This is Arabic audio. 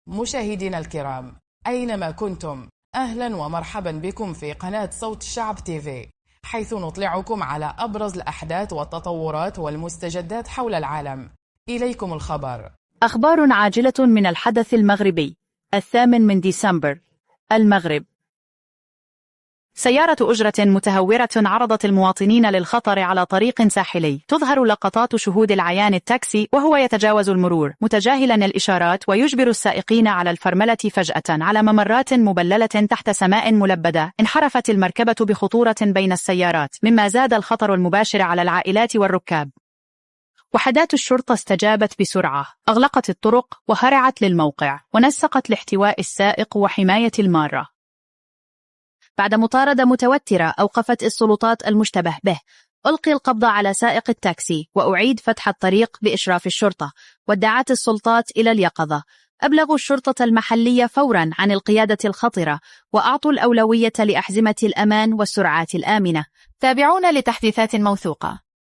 مشاهدينا الكرام أينما كنتم، أهلا ومرحبا بكم في قناة صوت الشعب تيفي، حيث نطلعكم على أبرز الأحداث والتطورات والمستجدات حول العالم. إليكم الخبر. أخبار عاجلة من الحدث المغربي 8 ديسمبر. المغرب. سيارة أجرة متهورة عرضت المواطنين للخطر على طريق ساحلي. تظهر لقطات شهود العيان التاكسي وهو يتجاوز المرور متجاهلا الإشارات ويجبر السائقين على الفرملة فجأة على ممرات مبللة تحت سماء ملبدة. انحرفت المركبة بخطورة بين السيارات، مما زاد الخطر المباشر على العائلات والركاب. وحدات الشرطة استجابت بسرعة، أغلقت الطرق وهرعت للموقع ونسقت لاحتواء السائق وحماية المارة. بعد مطاردة متوترة أوقفت السلطات المشتبه به. ألقي القبض على سائق التاكسي وأعيد فتح الطريق بإشراف الشرطة، ودعت السلطات إلى اليقظة. أبلغوا الشرطة المحلية فورا عن القيادة الخطرة وأعطوا الأولوية لأحزمة الأمان والسرعات الآمنة. تابعونا لتحديثات موثوقة.